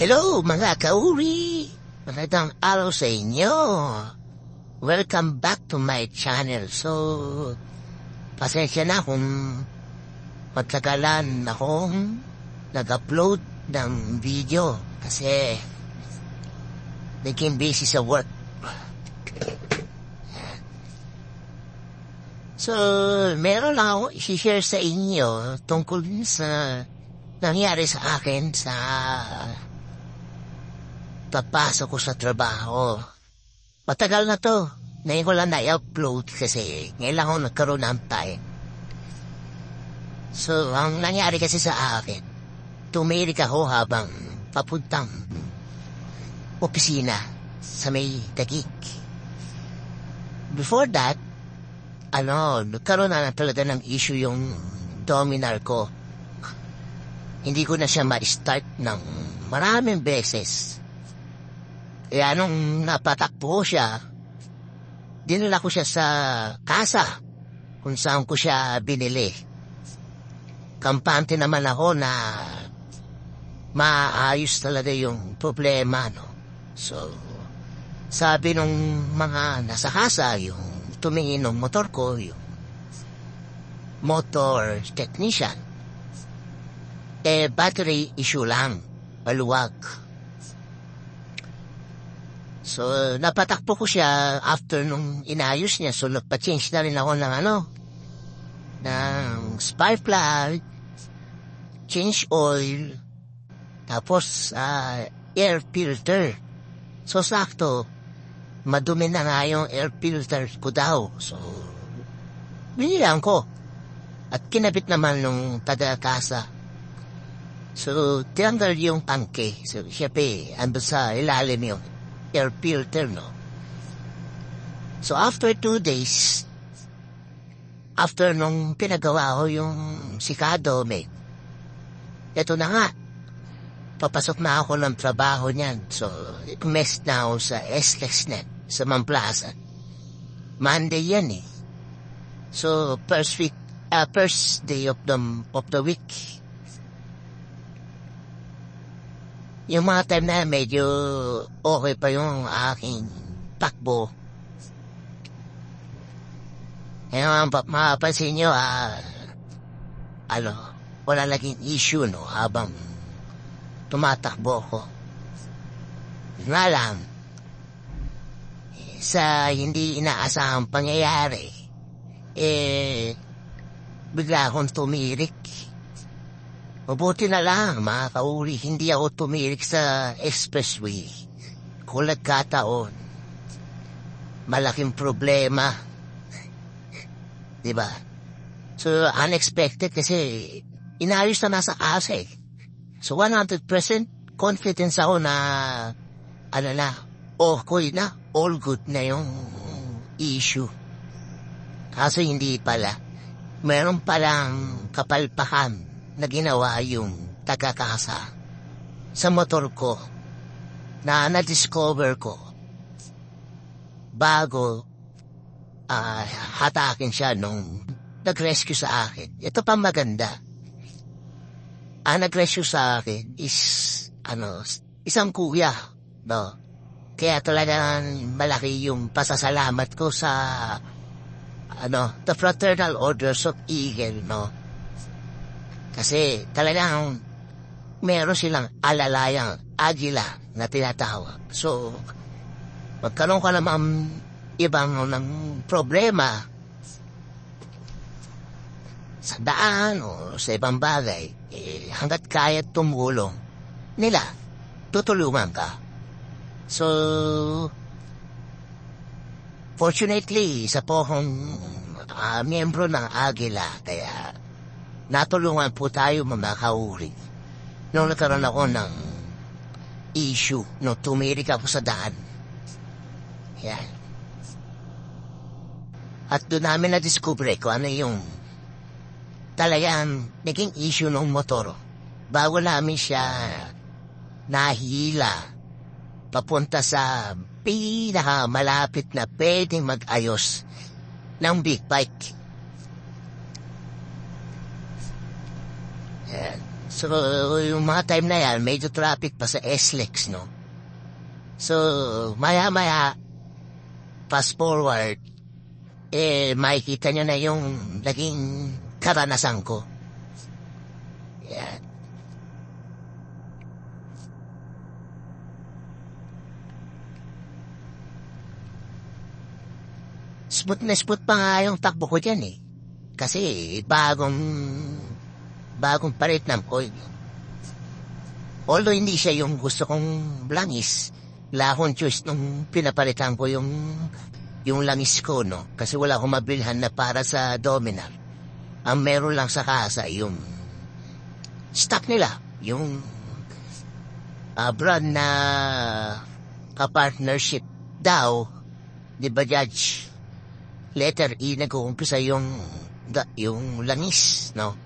Hello mga kauri! Magandang araw sa inyo! Welcome back to my channel. So, pasensya na kung matagalan akong nag-upload ng video kasi naging busy sa work. So, meron lang ako i-share sa inyo tungkol sa nangyari sa akin sa papasok ko sa trabaho. Matagal na to. Ngayon ko lang na-upload kasi ngayon lang ako nagkaroon ng time. So, ang nangyari kasi sa akin, tumirik ako habang papuntang opisina sa may Taguig. Before that, nagkaroon na talaga ng issue yung Dominar ko. Hindi ko na siya ma-start ng maraming beses. Kaya nung napatakbo siya, dinala ko siya sa kasa kung saan ko siya binili. Kampante naman ako na maayos talaga yung problema, no? So, sabi nung mga nasa kasa, yung tumingin ng motor ko, yung motor technician, battery issue lang, maluwag. So, napatakbo ko siya after nung inayos niya. So, nagpa-change na rin ako ng spark plug, change oil, tapos air filter. So, sakto, madumi na nga yung air filter ko daw. So, binilang ko. At kinabit naman nung taga-kasa. So, tinanggal yung tangke. So, siyempre, ando sa ilalim yung air filter, no? So, after 2 days, after nung pinagawa ko yung sikado, mate, eto na nga, papasok na ako ng trabaho niyan. So, mess na ako sa SKSnet, sa Mamplaza. Monday yan, eh. So, first day of the week. Yung mga time na medyo okay pa yung aking takbo. Ngayon, mapapansin nyo, wala naging issue, no, habang tumatakbo ko. Nga lang, sa hindi inaasahang pangyayari, bigla akong tumirik. Mabuti na lang, mga kauri, hindi ako tumirik sa expressway. Kung nagkataon, malaking problema. Diba? So, unexpected kasi inayos na nasa asa eh. So, 100% confidence ako na, okay na, all good na yung issue. Kaso hindi pala. Meron palang kapalpakan na ginawa yung taga-kasa sa motor ko na na-discover ko bago hatakin siya nung nag-rescue sa akin. Ito pa maganda. Ang nag-rescue sa akin is isang kuya, no? Kaya talagang malaki yung pasasalamat ko sa the Fraternal Orders of Eagle, no? Kasi talagang meron silang alalayang agila na tinatawag. So, magkaroon ka naman ibang ng problema sa daan o sa ibang bagay, hanggat kaya tumulong nila, tutulungan ka. So, fortunately, isa po akong miyembro ng agila, kaya natulungan po tayo mga kauri. Nung nagkaroon ako ng issue, nung tumirik ako sa daan. Yan. At doon namin na-discover kung ano yung talagang naging issue ng motor. Bago namin siya nahila papunta sa pinakamalapit na pwedeng mag-ayos ng big bike. So, yung mga time na yan, medyo traffic pa sa SLEX, no? So, maya-maya, fast forward, makikita nyo na yung naging karanasan ko. Yan. Smooth na smooth pa nga yung takbo ko dyan eh. Kasi bagong paritnam ko. Although hindi siya yung gusto kong langis, wala akong choice nung pinapalitan ko yung langis ko, no? Kasi wala akong mabilhan na para sa Dominar. Ang meron lang sa kasa yung stock nila, yung brand na ka-partnership daw, di ba, Judge? Letter E, nag-uumpisa yung langis, no?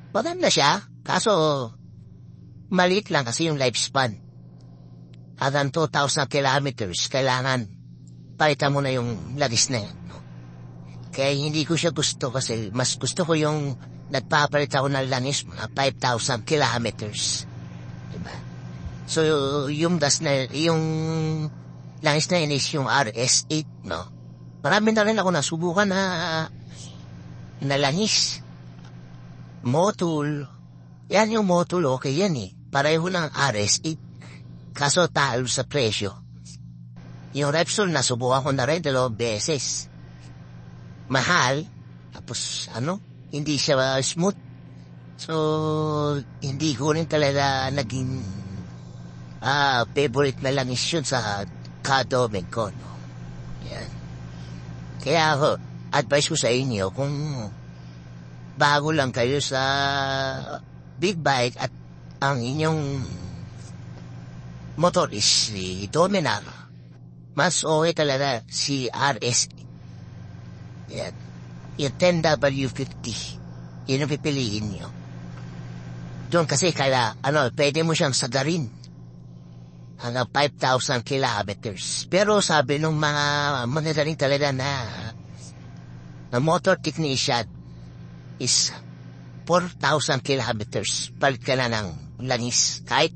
Maganda siya, kaso maliit lang kasi yung lifespan. Hanggang 2,000 kilometers, kailangan palitan mo na yung langis na yun, no? Kaya hindi ko siya gusto kasi mas gusto ko yung nagpapalit ako ng langis mga 5,000 kilometers. Diba? So, yung langis na yun is yung RS8, no? Marami na rin ako nasubukan na langis. Motul. Yan yung Motul, okay yan eh. Pareho ng RS8. Kaso talo sa presyo. Yung Repsol, nasubukan ko na rin 2 beses. Mahal. Tapos, hindi siya smooth. So, hindi ko rin talaga naging favorite na langis yun sa Ka-Domeg ko, no? Yan. Kaya ako, advice ko sa inyo, kung bago lang kayo sa big bike at ang inyong motor is si Dominar, mas okay talaga si RS. Yan. Yung 10W50. Yun ang pipiliin nyo. Doon kasi pwede mo siyang sagarin hanggang 5,000 kilometers. Pero sabi nung mga monitoring talaga na motor technician is 4,000 kilometers. Palit ka na ng langis. Kahit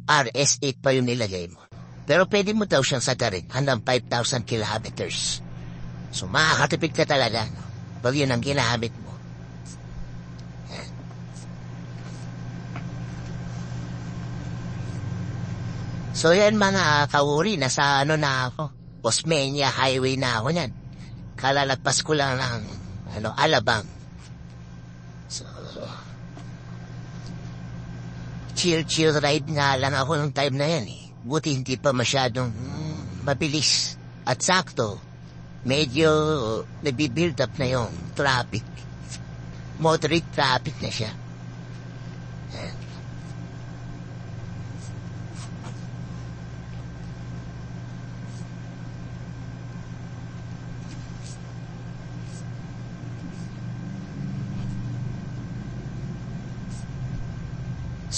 RS8 pa yung nilagay mo. Pero pwede mo daw siyang sagarin hanggang 5,000 kilometers. So makakatipid ka talaga, no? Pag yun ang ginamit mo. So yan mga kauri, nasa na ako. Osmeña Highway na ako niyan. Kalalagpas ko lang ng Alabang. So, chill ride nga lang ako nung time na yan eh. Buti hindi pa masyadong mabilis. At sakto, medyo nabibuild up na yung traffic. Moderate traffic na siya.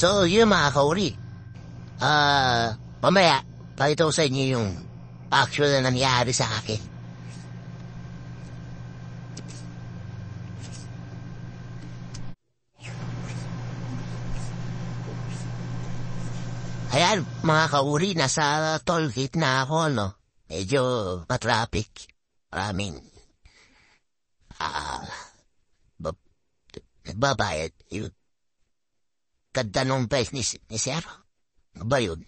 So, yun mga kauri. Mamaya, pakita ko sa inyo yung actual na nangyari sa akin. Ayan, mga kauri, nasa toll gate na ako, no? Medyo matraffic. Maraming, nagbabayad. Yun. Ganda nung price ni Sir. Ano ba yun?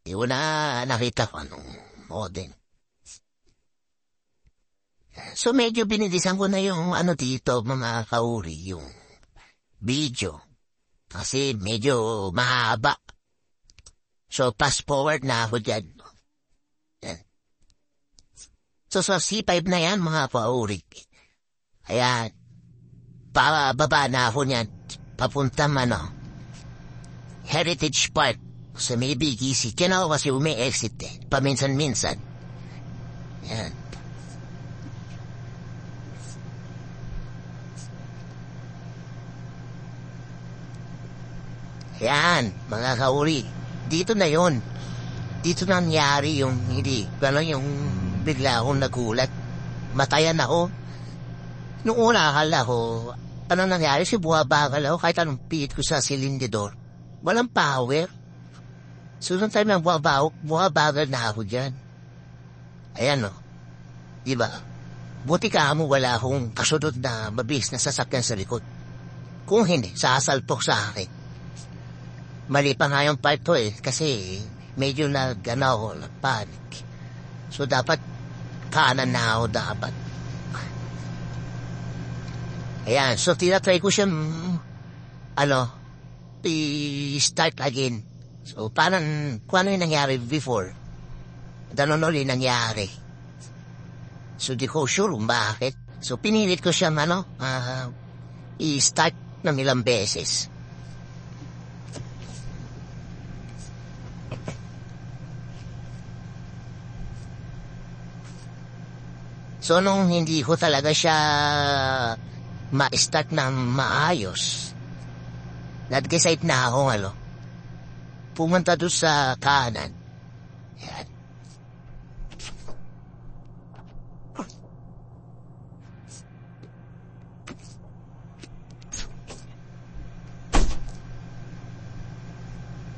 Di ko na nakita ko anong model. So medyo binidisan ko na yung dito mga kauri, yung video. Kasi medyo mahaba. So fast forward na ako dyan. Yan. So sa C5 na yan mga kauri. Ayan. Pababa na ako niyan. Papunta Heritage Park sa may BGC. Kaya kasi umi-exit eh. Paminsan-minsan. Yan. Yan, mga kauri. Dito na yon. Dito nangyari yung yung bigla akong nagulat. Matayan ako. Noong una akala ko, ano nangyari, si buhabagal ako kahit anong piit ko sa silindidor. Walang power. So, nung time ng buhabagal na ako dyan. Ayan, no. Diba? Buti ka mo wala akong kasunod na mabilis na sasakyan sa likod. Kung hindi, sasalpok sa akin. Mali pa nga yung part ko kasi medyo nag-panic. So, dapat kanan na ako dapat. Ayan, so tinatry ko siya, i-start again. So, parang, kung ano yung nangyari before, ganun ulit nangyari. So, di ko sure kung bakit. So, pinilit ko siya, i-start ng ilang beses. So, nung hindi ko talaga siya ma-start ng maayos, nag-decide na ako, pumunta doon sa kanan. Yan.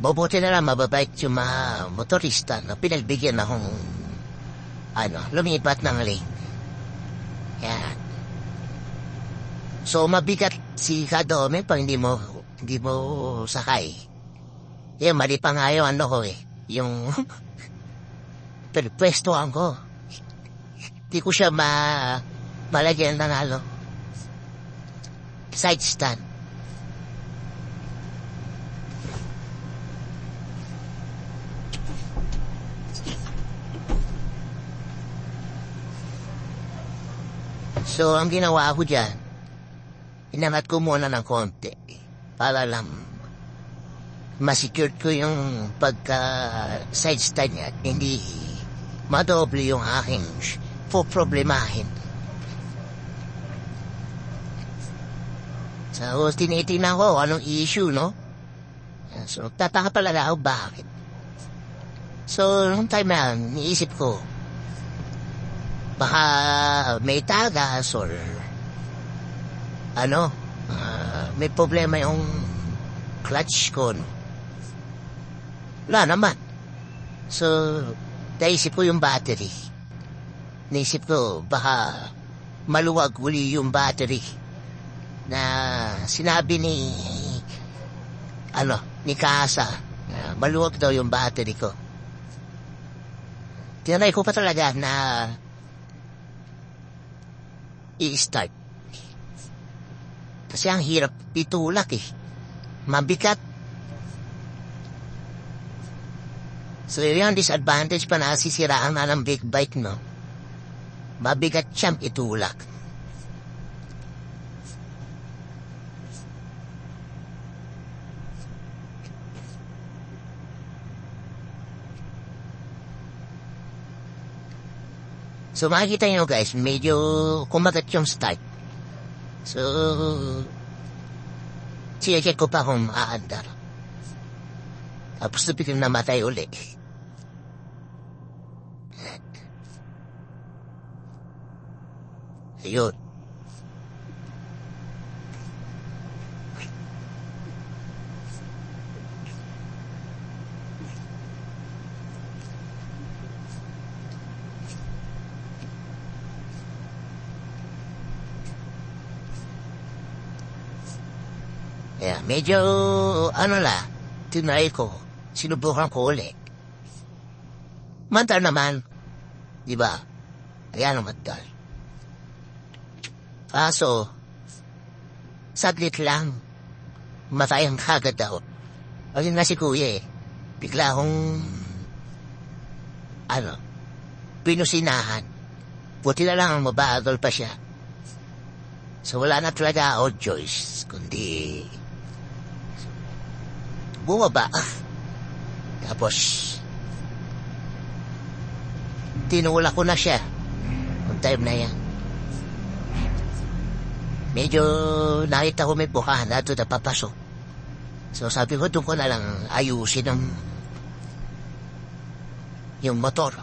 Mabuti na lang mababait yung mga motorista na pinagbigyan akong lumipat ng lane. Yan. So, mabigat si Kadome pag hindi mo sakay. Yan, mali pa nga yung yung pwestuhan ko. Di ko siya malagyan ng side stand. So, ang ginawa ko dyan, inangat ko muna ng konti para lang masecure ko yung pagka-side stand niya at hindi madoble yung aking problemahin. So, tinitingnan ko anong issue, no? So, tataka pala na ako bakit. So, nung time na yan, niisip ko, baka may tagas or may problema yung clutch ko, no? Wala naman. So, naisip ko yung battery. Naisip ko baka maluwag uli yung battery na sinabi ni Kasa, maluwag daw yung battery ko. Tinanay ko pa talaga na i-start. Kasi ang hirap itulak mabigat. So yun yung disadvantage pa na sisiraan na ng big bike, no? Mabigat siyang itulak. So makikita nyo guys, medyo kumagat yung start. So, check ko pa kung aandar. Tapos biglang namatay uli. Ayun. Yeah, medyo, tinry ko, sinubukan ko ulit. Mantal naman, di ba? Ayan ang mantal. Kaso, saglit lang, matay ang kagad daw. Ayun na si Kuya bigla akong, pinusinahan. Buti na lang mabagal pa siya. So wala na talaga ako choice, kundi bumaba. Tapos, tinulak ko na siya. Ang time na yan. Medyo nakita ko may bukahan na ito na papasok. So sabi ko, doon ko na lang ayusin yung motor.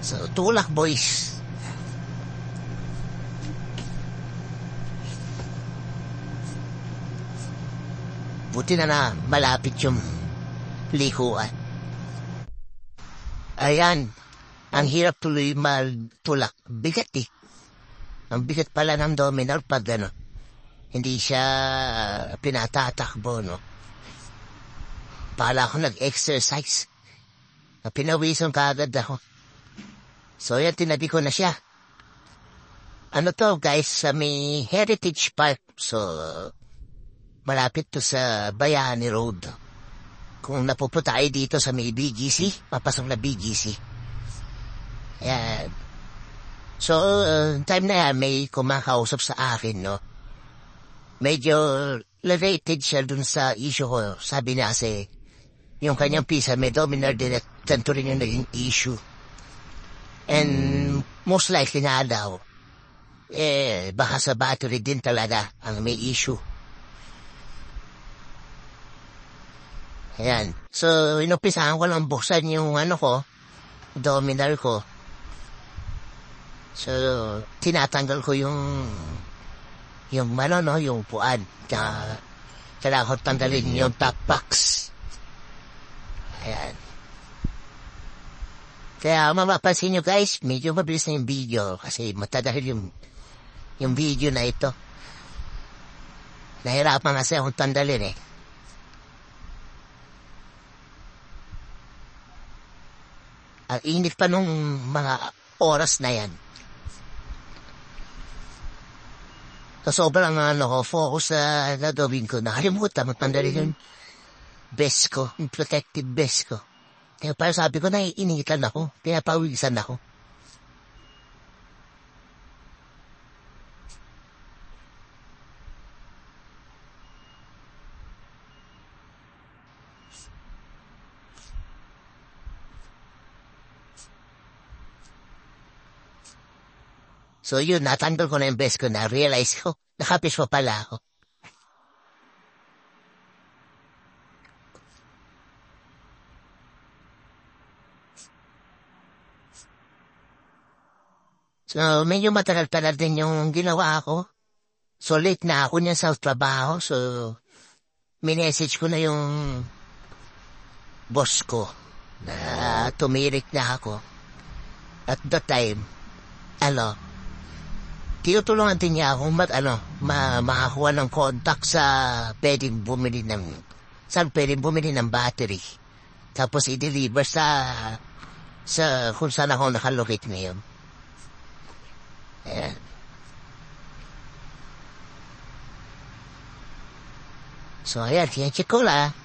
So tulak boys. Buti na malapit yung likuan. Ayan, ang hirap tuloy magtulak. Bigat eh. Ang bigat pala ng domino pag hindi siya pinatatakbo, no? Pala ako nag-exercise. Pinawisan kaagad ako. So yan, tinabi ko na siya. Ano to guys, sa may Heritage Park. So, malapit to sa Bayani Road. Kung napupunta tayo dito sa may BGC, papasok na BGC. Ayan. So, time na yan, may kumakausap sa akin, no? Medyo related siya dun sa issue ko. Sabi niya kasi, yung kanyang pisa, may dominar direct, tanto rin yung naging issue. And most likely na daw, baka sa battery din talaga ang may issue. Ayan. So, inumpisahan ko lang buksan yung dominar ko. So, tinatanggal ko yung puan. Kailangan ko tanggalin yung top box. Ayan. Kaya mapapansin nyo guys, medyo mabilis na yung video kasi matadahil yung video na ito. Nahirapan kasi akong tandalin eh. Ang init pa nung mga oras na yan. So sobrang focus sa gagawin ko. Nakalimutan, magtandalin yung vest ko, yung protective vest ko. Kaya parang sabi ko, naiinitan ako, pinapawisan ako. So yun, natanggal ko na yung vest ko, na-realize ko, nakapis pa pala ako. So, medyo matagal-tagal din yung ginawa ko. So, late na ako niyan sa trabaho. So, minessage ko na yung boss ko na tumirik na ako. At the time, tinutulungan din niya ako makakuha ng contact sa pwedeng bumili ng battery. Tapos i-deliver sa kung saan ako nakalocate ngayon. Ayan. So, ayan, check ko lang.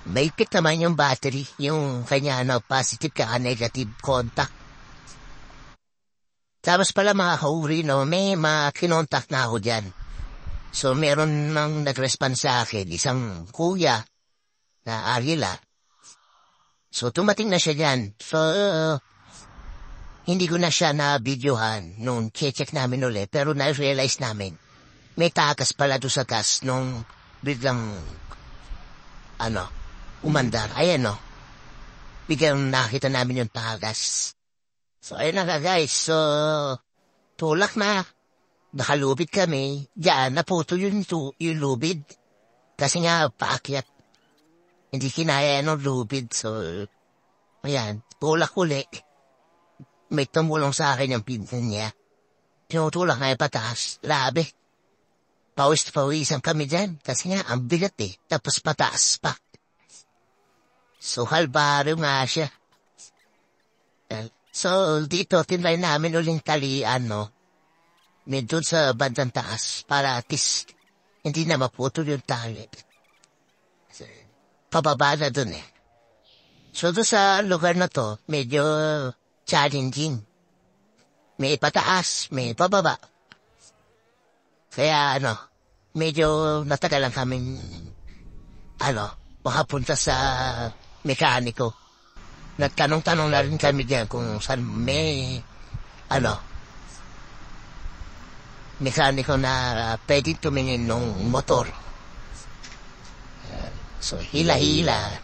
May pit naman yung battery, yung kanya, positive ka, negative contact. Tapos pala mga kauri, may mga kinontak na ako dyan. So, meron nang nag-respond sa akin, isang kuya na Ariela. So, tumating na siya dyan. So, hindi ko na siya na-videohan nung check namin ulit, pero na-realize namin, may takas pala doon sa gas nung biglang, umandar. Ayan, biglang nakita namin yung takas. So, ayun na guys. So, tulak na. Nakalubid kami. Diyan, naputo yung lubid. Kasi nga, paakyat. Hindi kinaya ng lubid. So, ayan, tulak ulit. May tumulong sa akin yung pinsan niya. Tinutulak nga yung pataas. Labi. Pawis-pawisan kami dyan. Kasi nga, ang bigat eh. Tapos pataas pa. So, halbaro nga siya. So, dito, tinry namin uling talian, medyo sa bandang taas, para at least, hindi na maputol yung tali. Pababa na dun eh. So, doon sa lugar na to, medyo challenging. May pataas, may pababa. Kaya, medyo natagalan kaming, makapunta sa mekaniko. Nagtanong-tanong na rin kami diyan kung saan may, mekaniko na pwede tumingin ng motor. So, hila-hila.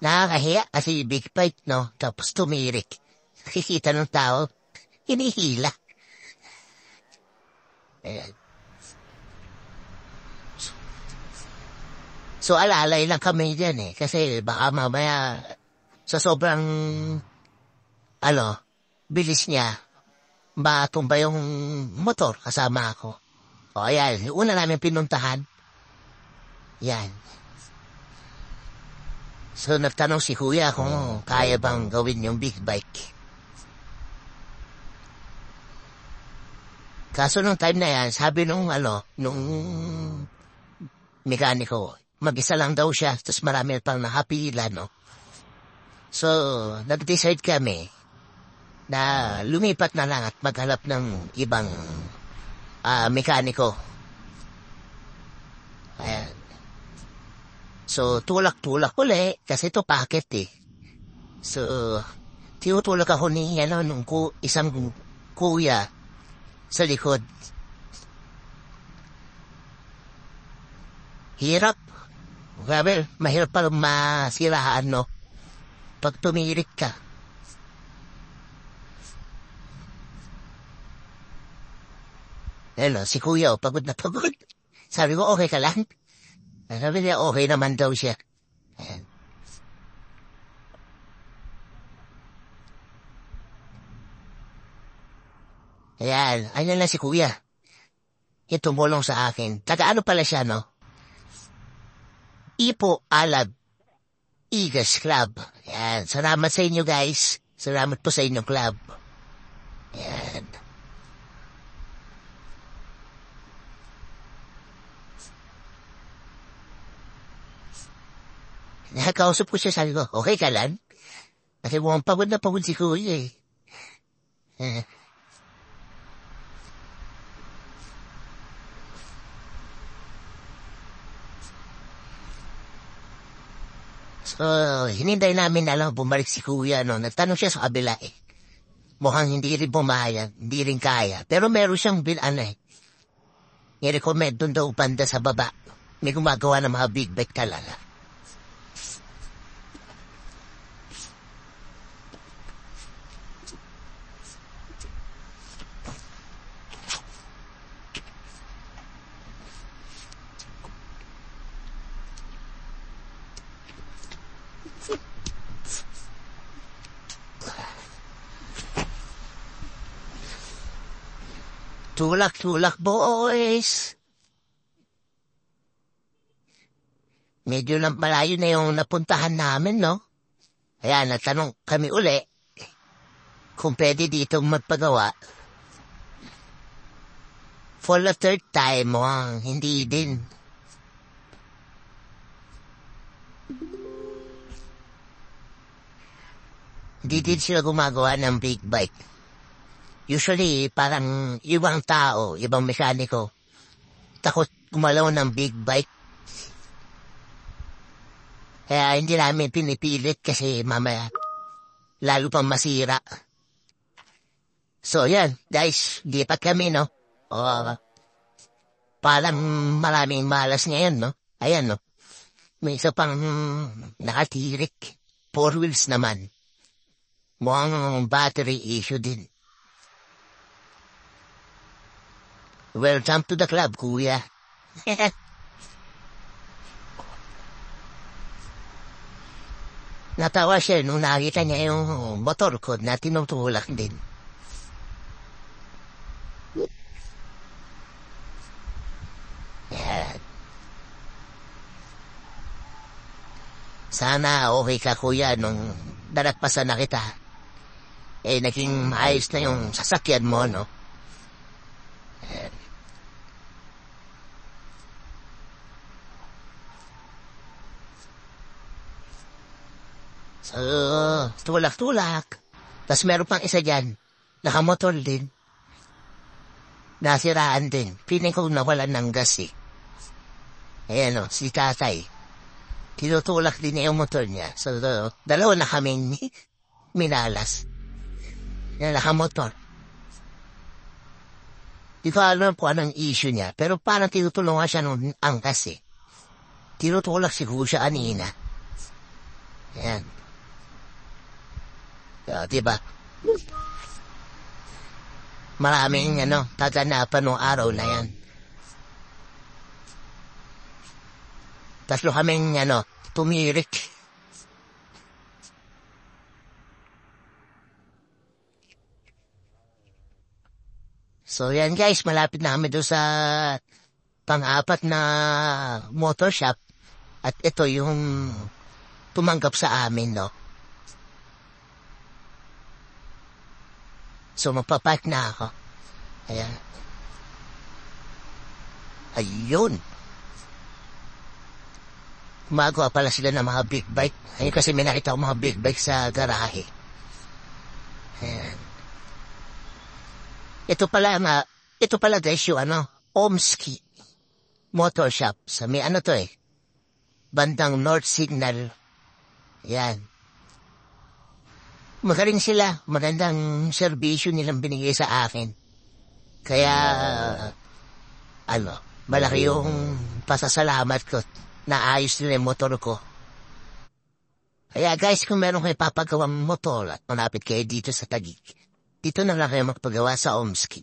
Nakakahiya kasi big fight, Tapos tumirik. Nakikita ng tao, hinihila. Ayan. So, So alalay lang kami dyan eh. Kasi baka mamaya sa sobrang, bilis niya, matumba yung motor kasama ako. O ayan, yung una namin pinuntahan. Yan. So nagtanong si kuya kung kaya bang gawin yung big bike. Kaso nung time na yan, sabi nung mekaniko, mag-isa lang daw siya, tapos marami pang nakapila, no? So, nag-decide kami na lumipat na lang at maghanap ng ibang mekaniko. Ayan. So, tulak-tulak uli, kasi ito packet eh. So, tinutulak ako ni nung isang kuya sa likod. Hirap. Grabe, mahirap pa masiraan, no? Pag tumirik ka. Si kuya, pagod na pagod. Sabi ko, okay ka lang? Sabi niya, okay naman daw siya. Ayan. Ayan lang si kuya. Yung tumulong sa akin. Taga ano pala siya, no? Ipo Alab Eagles Club. Ayan. Salamat sa inyo, guys. Salamat po sa inyong club. Ayan. Nakakausap ko siya, sabi ko, okay ka lang? Kasi mukhang pagod na pagod si kuya eh. So, hinintay namin bumalik si kuya, no? Nagtanong siya sa kabila eh. Mukhang hindi rin pumayag, hindi rin kaya. Pero meron siyang i-recommend doon daw banda sa baba. May gumagawa ng mga big bike talaga. Tulak-tulak, boys. Medyo lang malayo na yung napuntahan namin, no? Kaya natanong kami uli kung pwede dito magpagawa. For the third time, hindi din. Hindi din sila gumagawa ng big bike. Usually, parang ibang tao, ibang mekaniko, takot gumalaw ng big bike. Kaya hindi namin pinipilit kasi mamaya lalo pang masira. So yan, guys, lipat kami, no? Parang maraming malas ngayon, no? Ayan, no? May isa pang nakatirik. 4 wheels naman. Mukhang battery issue din. Welcome to the club, kuya. Natawa siya nung nakita niya yung motor ko na tinutulak din. Yan. Sana okay ka, kuya, nung daragpasan na kita. Naging maayos na yung sasakyan mo, no? So, tulak-tulak. Tapos meron pang isa dyan, nakamotor din. Nasiraan din. Piling ko nawalan ng gas eh. Ayan si tatay. Tinutulak din niya yung motor niya. So, dalawa na kaming minalas. Yan, nakamotor. Di ko alam po anong issue niya, pero parang tinutulungan siya ng angkas eh. Tinutulak siguro siya kanina. Ayan. Diba? Maraming kaganapan ng araw na yan. Tatlo kaming, tumirik. So, yan guys, malapit na kami doon sa pang-apat na motor shop. At ito yung tumanggap sa amin, no? So, magpapark na ako. Ayan. Ayun. Gumagawa pala sila ng mga big bike. Ayun kasi may nakita ko mga big bike sa garahe. Ayan. Ito pala guys yung Omski Motor Shop. Sa may bandang North Signal. Yan. Magaling sila. Magandang serbisyo nilang binigay sa akin. Kaya, malaki yung pasasalamat ko na ayos nila yung motor ko. Kaya guys, kung meron kayo papagawang motor at malapit kayo dito sa Taguig, dito na lang kayo magpagawa sa Omski.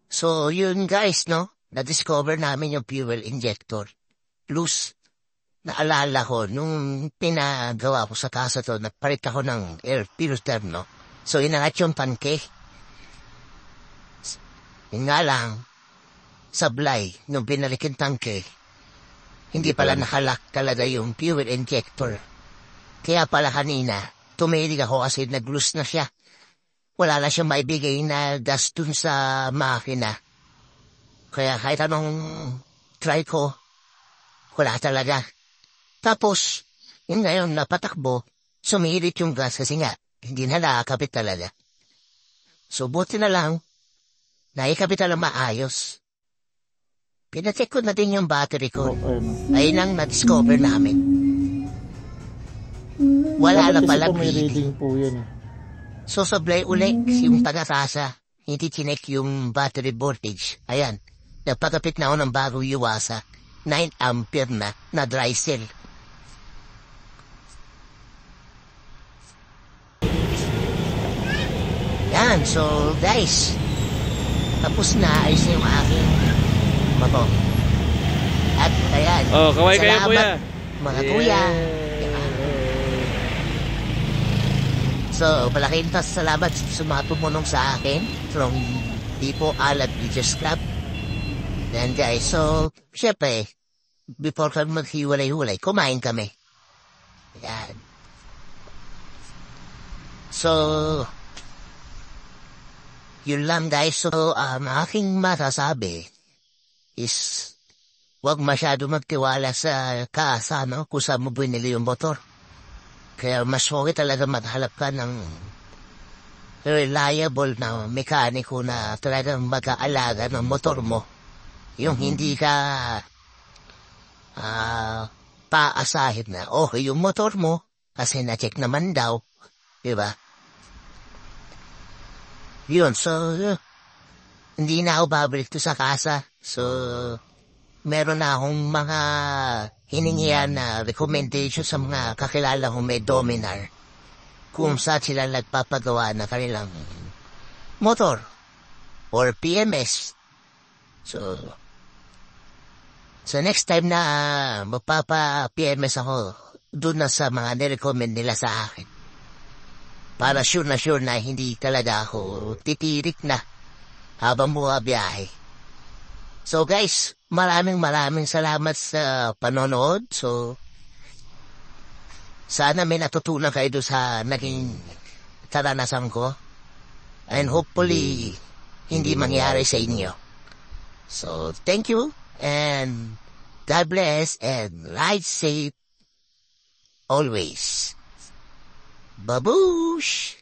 So, yun guys, no? Na-discover namin yung fuel injector. Plus, naalala ko, nung pinagawa ko sa kasa to, nagpalit ako ng air filter, no? So, inangat yung tanke. Yun nga lang, sablay, nung binalik yung tanke, hindi pala nakalak talaga yung fuel injector. Kaya pala kanina, tumilig ako kasi nag-loose na siya. Wala na siyang maibigay na gas dun sa makina. Kaya kahit anong try ko, wala talaga. Tapos, yun ngayon napatakbo, sumirit yung gas kasi nga, hindi na nakakapit talaga. So, buti na lang, naikapit na lang maayos. Pinacheck ko na din yung battery ko. Ayun ang na-discover namin. Wala na pala reading po yun. So, sablay ulit yung taga-tasa. Hindi chinek yung battery voltage. Ayan. Nagpagapit na ako ng bago Yuasa. 9 ampere na dry cell. Yan. So, guys. Tapos na. Ayos na yung aking motor. At ayan. Oh, kaway kayo kuya. Mga kuya. So, malaking salamat sa mga tumunong sa akin from Tipo Alab Beaches Club. Then guys, so, syempre, before kami maghiwalay-hulay, kumain kami. Yan. So, yun lang guys. So, aking masasabi is, wag masyado magtiwala sa kaasa, no? Kung saan mo binili yung motor. Kaya mas okay talaga maghanap ka ng reliable na mekaniko na talagang mag-aalaga ng motor mo. Yung hindi ka paasahin na okay yung motor mo kasi na-check naman daw. Diba? Yun, so hindi na ako babalik to sa kasa. So, meron na akong mga hiningihan na recommendation sa mga kakilala kong may Dominar kung saan sila nagpapagawa na kanilang motor or PMS. So next time na magpapa-PMS ako, doon na sa mga nirecommend nila sa akin. Para sure na hindi talaga ako titirik na habang bumabiyahe. So guys, maraming salamat sa panonood. So, sana may natutunan kayo doon sa naging karanasan ko. And hopefully, hindi mangyari sa inyo. So, thank you. And God bless and ride safe always. Baboosh!